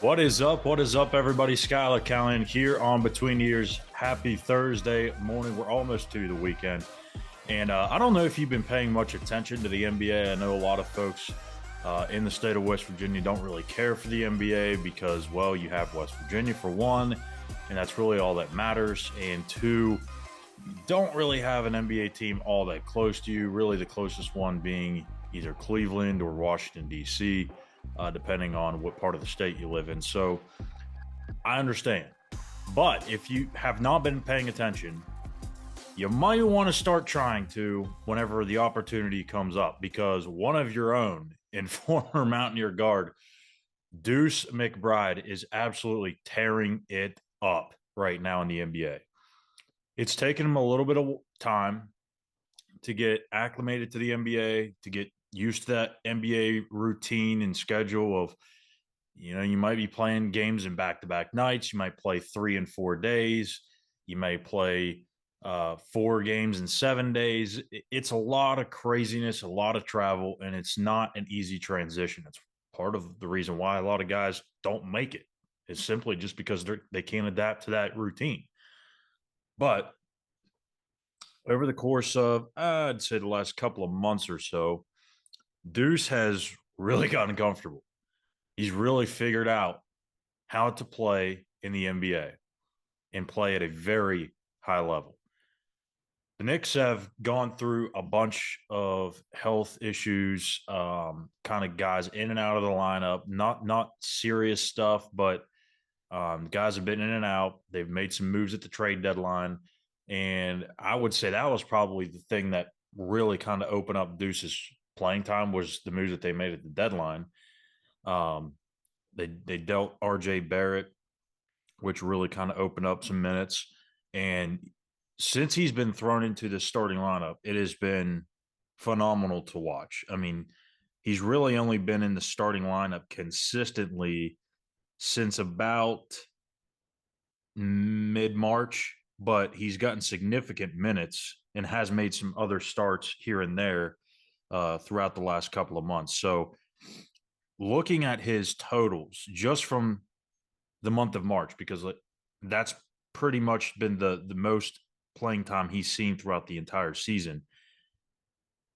What is up? What is up, everybody? Schuyler Callihan here on Between Eers. Happy Thursday morning. We're almost to the weekend. And I don't know if you've been paying much attention to the NBA. I know a lot of folks in the state of West Virginia don't really care for the NBA because, well, you have West Virginia for one, and that's really all that matters. And two, you don't really have an NBA team all that close to you, really the closest one being either Cleveland or Washington, D.C., depending on what part of the state you live in. So I understand. But if you have not been paying attention, you might want to start trying to whenever the opportunity comes up, because one of your own and former Mountaineer guard, Deuce McBride, is absolutely tearing it up right now in the NBA. It's taken him a little bit of time to get acclimated to the NBA, to get used to that NBA routine and schedule of, you might be playing games in back-to-back nights. You might play 3 and 4 days. You may play 4 games in 7 days. It's a lot of craziness, a lot of travel, and it's not an easy transition. It's part of the reason why a lot of guys don't make it. It's simply just because they can't adapt to that routine. But over the course of, I'd say, the last couple of months or so, Deuce has really gotten comfortable. He's really figured out how to play in the NBA and play at a very high level. The Knicks have gone through a bunch of health issues, kind of guys in and out of the lineup, not serious stuff, but guys have been in and out. They've made some moves at the trade deadline. And I would say that was probably the thing that really kind of opened up Deuce's playing time, was the moves that they made at the deadline. They dealt R.J. Barrett, which really kind of opened up some minutes. And since he's been thrown into the starting lineup, it has been phenomenal to watch. I mean, he's really only been in the starting lineup consistently since about mid-March, but he's gotten significant minutes and has made some other starts here and there throughout the last couple of months. So looking at his totals just from the month of March, because that's pretty much been the most playing time he's seen throughout the entire season.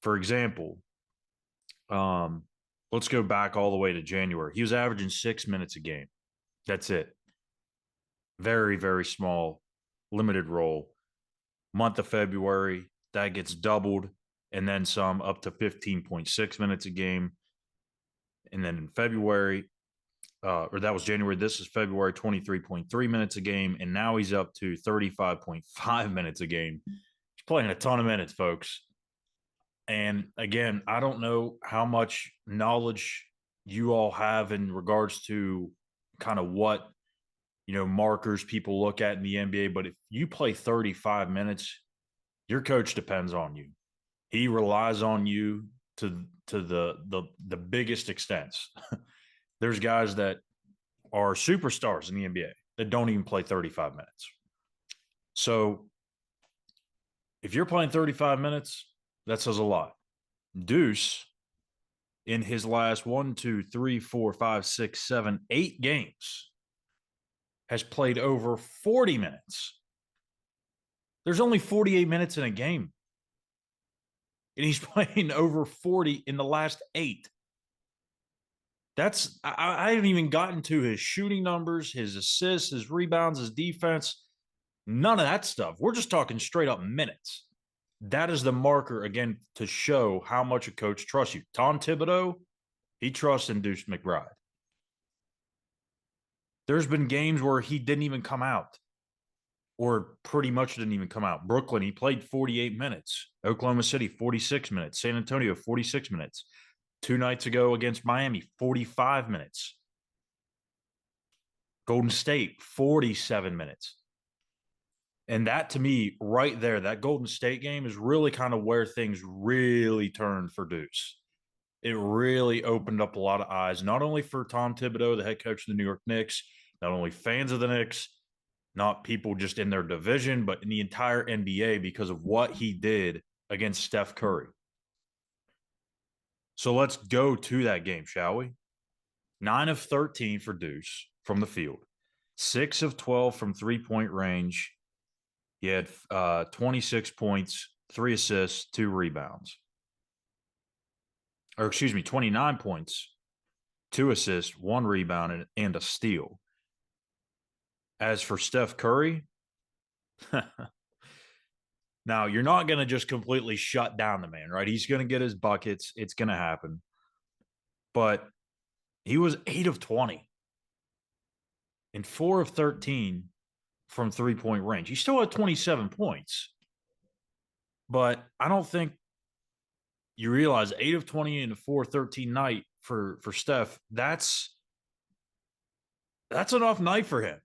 For example, let's go back all the way to January. He was averaging 6 minutes a game. That's it. Very, very small, limited role. Month of February, that gets doubled and then some, up to 15.6 minutes a game. And then in February, or that was January, this is February, 23.3 minutes a game. And now he's up to 35.5 minutes a game. He's playing a ton of minutes, folks. And again, I don't know how much knowledge you all have in regards to kind of what, markers people look at in the NBA. But if you play 35 minutes, your coach depends on you. He relies on you to the biggest extents. There's guys that are superstars in the NBA that don't even play 35 minutes. So if you're playing 35 minutes, that says a lot. Deuce, in his last 1, 2, 3, 4, 5, 6, 7, 8 games, has played over 40 minutes. There's only 48 minutes in a game. And he's playing over 40 in the last 8. I haven't even gotten to his shooting numbers, his assists, his rebounds, his defense. None of that stuff. We're just talking straight up minutes. That is the marker, again, to show how much a coach trusts you. Tom Thibodeau, he trusts in Deuce McBride. There's been games where he didn't even come out, or pretty much didn't even come out. Brooklyn, he played 48 minutes. Oklahoma City, 46 minutes. San Antonio, 46 minutes. 2 nights ago against Miami, 45 minutes. Golden State, 47 minutes. And that, to me, right there, that Golden State game is really kind of where things really turned for Deuce. It really opened up a lot of eyes, not only for Tom Thibodeau, the head coach of the New York Knicks, not only fans of the Knicks, not people just in their division, but in the entire NBA, because of what he did against Steph Curry. So let's go to that game, shall we? 9 of 13 for Deuce, from the field, 6 of 12 from three-point range. He had 26 points, 3 assists, 2 rebounds. Or excuse me, 29 points, 2 assists, 1 rebound, and a steal. As for Steph Curry, now you're not going to just completely shut down the man, right? He's going to get his buckets. It's going to happen. But he was 8 of 20 and 4 of 13 from three-point range. He still had 27 points. But I don't think you realize 8 of 20 and a 4-13 night for Steph, that's enough night for him.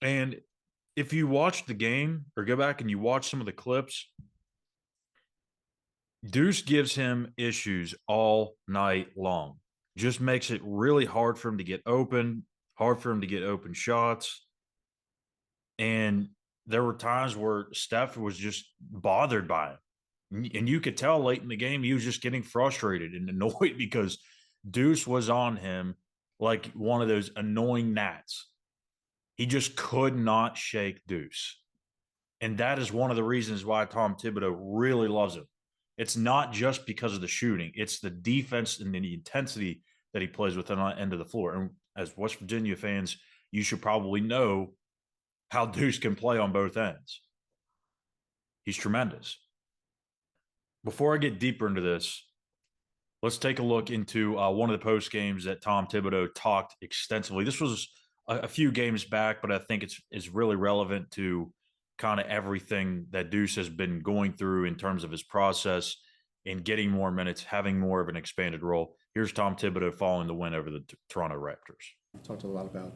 And if you watch the game or go back and you watch some of the clips, Deuce gives him issues all night long. Just makes it really hard for him to get open, hard for him to get open shots. And there were times where Steph was just bothered by him. And you could tell late in the game he was just getting frustrated and annoyed because Deuce was on him like one of those annoying gnats. He just could not shake Deuce. And that is one of the reasons why Tom Thibodeau really loves him. It's not just because of the shooting. It's the defense and the intensity that he plays with on the end of the floor. And as West Virginia fans, you should probably know how Deuce can play on both ends. He's tremendous. Before I get deeper into this, let's take a look into one of the post games that Tom Thibodeau talked extensively. This was a few games back, but I think it's really relevant to kind of everything that Deuce has been going through in terms of his process and getting more minutes, having more of an expanded role. Here's Tom Thibodeau following the win over the Toronto Raptors. Talked a lot about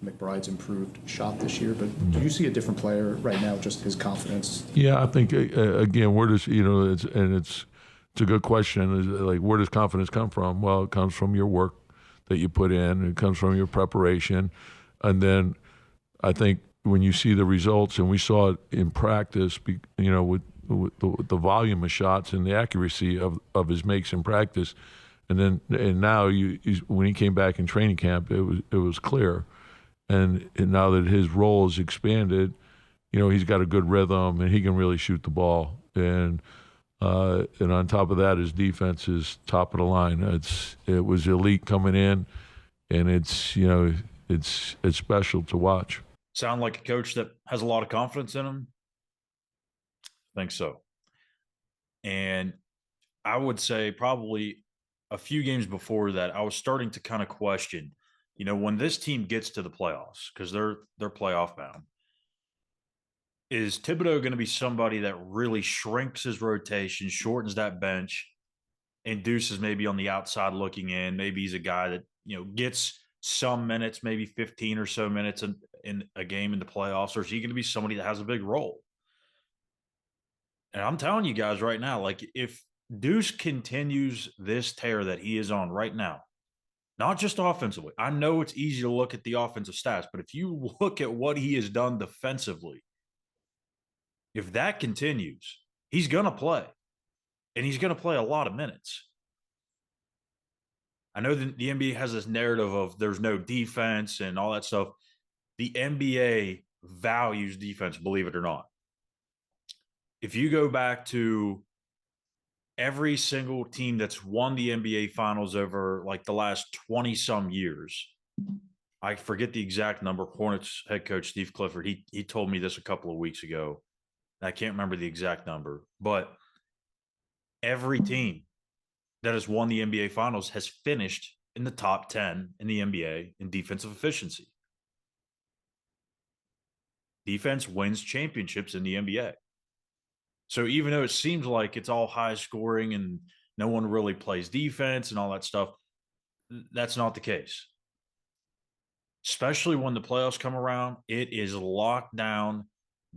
McBride's improved shot this year, but do you see a different player right now, just his confidence? Yeah, I think, again, where does, it's a good question. Like, where does confidence come from? Well, it comes from your work that you put in. It comes from your preparation. And then I think when you see the results, and we saw it in practice, with the volume of shots and the accuracy of his makes in practice, and now when he came back in training camp, it was clear. And now that his role is expanded, he's got a good rhythm and he can really shoot the ball. And on top of that, his defense is top of the line. It was elite coming in, and it's special to watch. Sound like a coach that has a lot of confidence in him? I think so. And I would say probably a few games before that, I was starting to kind of question, when this team gets to the playoffs, because they're playoff bound, is Thibodeau going to be somebody that really shrinks his rotation, shortens that bench, and Deuce is maybe on the outside looking in? Maybe he's a guy that, gets some minutes, maybe 15 or so minutes in a game in the playoffs, or is he going to be somebody that has a big role? And I'm telling you guys right now, like, if Deuce continues this tear that he is on right now, not just offensively, I know it's easy to look at the offensive stats, but if you look at what he has done defensively, if that continues, he's going to play, and he's going to play a lot of minutes. I know the NBA has this narrative of there's no defense and all that stuff. The NBA values defense, believe it or not. If you go back to every single team that's won the NBA Finals over like the last 20-some years, I forget the exact number. Hornets head coach Steve Clifford, he told me this a couple of weeks ago. I can't remember the exact number, but every team that has won the NBA Finals has finished in the top 10 in the NBA in defensive efficiency. Defense wins championships in the NBA. So even though it seems like it's all high scoring and no one really plays defense and all that stuff, that's not the case. Especially when the playoffs come around, it is locked down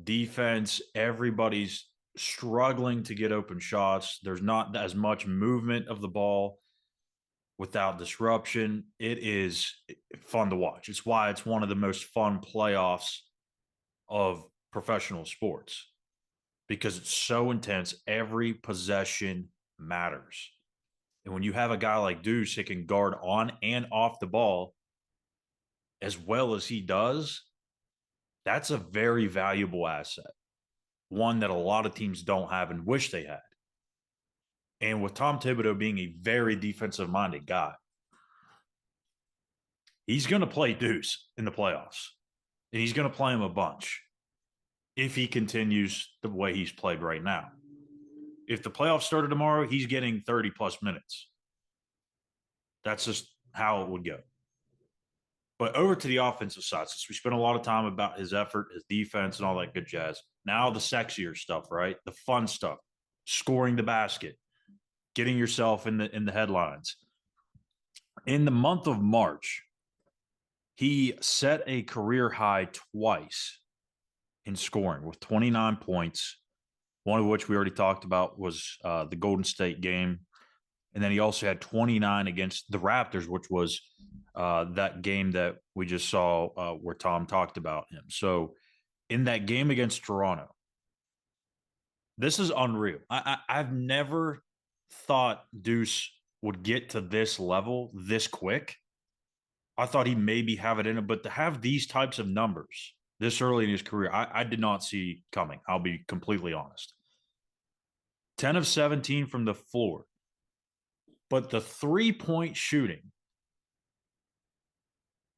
defense. Everybody's struggling to get open shots. There's not as much movement of the ball without disruption. It is fun to watch. It's why it's one of the most fun playoffs of professional sports, because it's so intense. Every possession matters. And when you have a guy like Deuce that can guard on and off the ball, as well as he does, that's a very valuable asset, one that a lot of teams don't have and wish they had. And with Tom Thibodeau being a very defensive-minded guy, he's going to play Deuce in the playoffs, and he's going to play him a bunch if he continues the way he's played right now. If the playoffs started tomorrow, he's getting 30-plus minutes. That's just how it would go. But over to the offensive side, since we spent a lot of time about his effort, his defense, and all that good jazz, now the sexier stuff, right? The fun stuff, scoring the basket, getting yourself in the headlines. In the month of March, he set a career high twice in scoring with 29 points, one of which we already talked about was the Golden State game. And then he also had 29 against the Raptors, which was that game that we just saw where Tom talked about him. So in that game against Toronto, this is unreal. I've never thought Deuce would get to this level this quick. I thought he maybe have it in him, but to have these types of numbers this early in his career, I did not see coming. I'll be completely honest. 10 of 17 from the floor. But the three-point shooting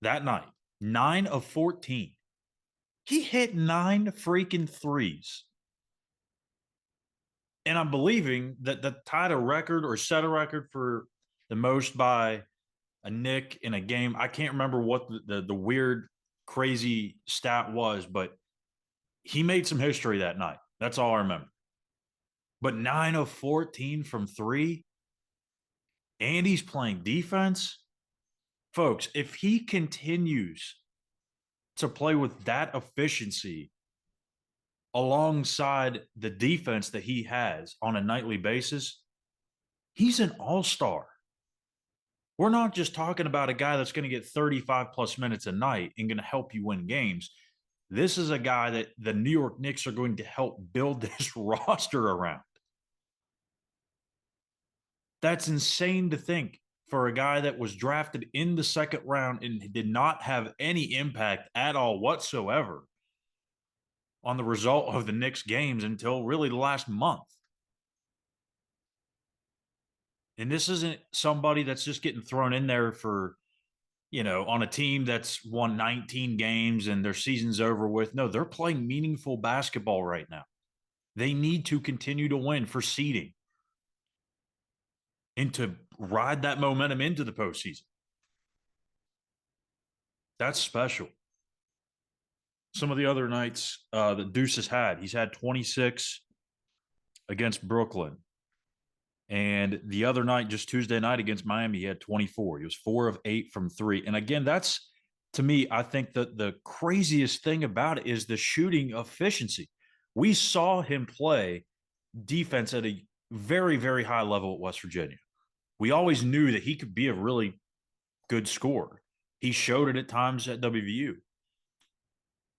that night, 9 of 14. He hit 9 freaking threes. And I'm believing that tied a record or set a record for the most by a Knick in a game. I can't remember what the weird, crazy stat was, but he made some history that night. That's all I remember. But 9 of 14 from three, and he's playing defense. Folks, if he continues to play with that efficiency alongside the defense that he has on a nightly basis, he's an all-star. We're not just talking about a guy that's going to get 35-plus minutes a night and going to help you win games. This is a guy that the New York Knicks are going to help build this roster around. That's insane to think for a guy that was drafted in the second round and did not have any impact at all whatsoever on the result of the Knicks games until really the last month. And this isn't somebody that's just getting thrown in there for, on a team that's won 19 games and their season's over with. No, they're playing meaningful basketball right now. They need to continue to win for seeding and to ride that momentum into the postseason. That's special. Some of the other nights that Deuce has had, he's had 26 against Brooklyn. And the other night, just Tuesday night against Miami, he had 24. He was 4 of 8 from three. And again, that's, to me, I think that the craziest thing about it is the shooting efficiency. We saw him play defense at a very, very high level at West Virginia. We always knew that he could be a really good scorer. He showed it at times at WVU.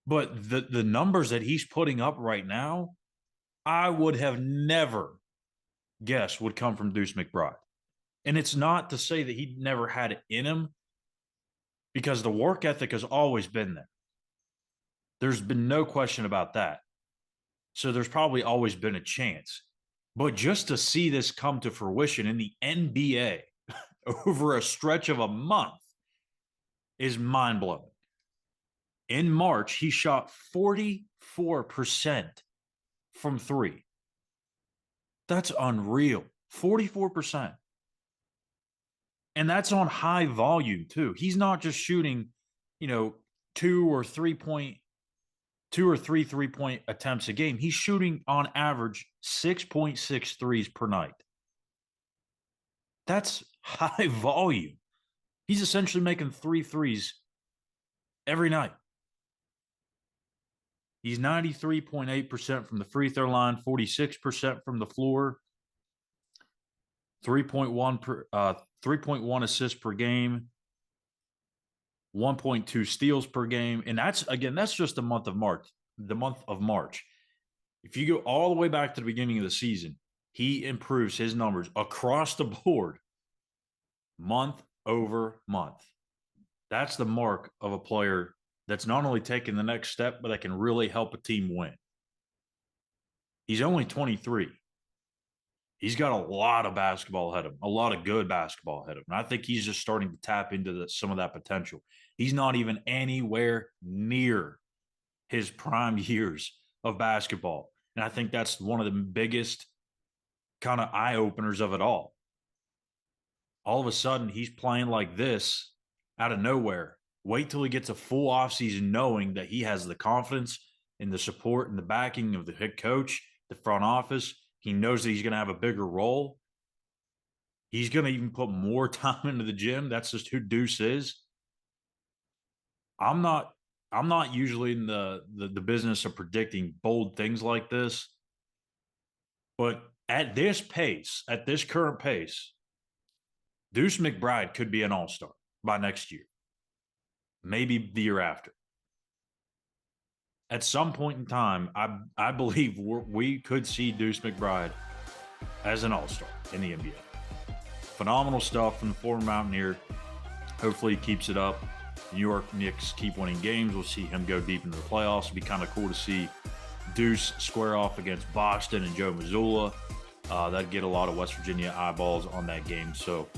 But the numbers that he's putting up right now, I would have never guessed would come from Deuce McBride. And it's not to say that he never had it in him, because the work ethic has always been there. There's been no question about that. So there's probably always been a chance. But just to see this come to fruition in the NBA over a stretch of a month is mind-blowing. In March, he shot 44% from three. That's unreal. 44%. And that's on high volume, too. He's not just shooting, 2 or 3 3-point attempts a game. He's shooting on average 6.6 threes per night. That's high volume. He's essentially making 3 threes every night. He's 93.8% from the free throw line, 46% from the floor, 3.1 assists per game, 1.2 steals per game. And that's just the month of March. If you go all the way back to the beginning of the season, he improves his numbers across the board month over month. That's the mark of a player that's not only taking the next step, but that can really help a team win. He's only 23. He's got a lot of basketball ahead of him, a lot of good basketball ahead of him. And I think he's just starting to tap into some of that potential. He's not even anywhere near his prime years of basketball. And I think that's one of the biggest kind of eye openers of it all. All of a sudden, he's playing like this out of nowhere. Wait till he gets a full offseason knowing that he has the confidence and the support and the backing of the head coach, the front office. He knows that he's going to have a bigger role. He's going to even put more time into the gym. That's just who Deuce is. I'm not usually in the business of predicting bold things like this, but at this pace, at this current pace, Deuce McBride could be an all-star by next year, maybe the year after. At some point in time, I believe we could see Deuce McBride as an all-star in the NBA. Phenomenal stuff from the former Mountaineer. Hopefully he keeps it up. New York Knicks keep winning games. We'll see him go deep into the playoffs. It'd be kind of cool to see Deuce square off against Boston and Joe Mazzulla. That'd get a lot of West Virginia eyeballs on that game. So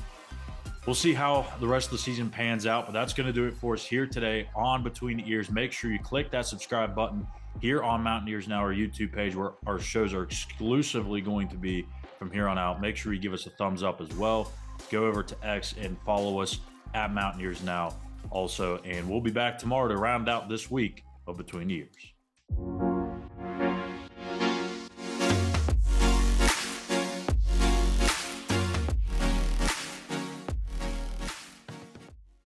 we'll see how the rest of the season pans out, but that's going to do it for us here today on Between the Ears. Make sure you click that subscribe button here on Mountaineers Now, our YouTube page, where our shows are exclusively going to be from here on out. Make sure you give us a thumbs up as well. Go over to X and follow us at Mountaineers Now also, and we'll be back tomorrow to round out this week of Between the Ears.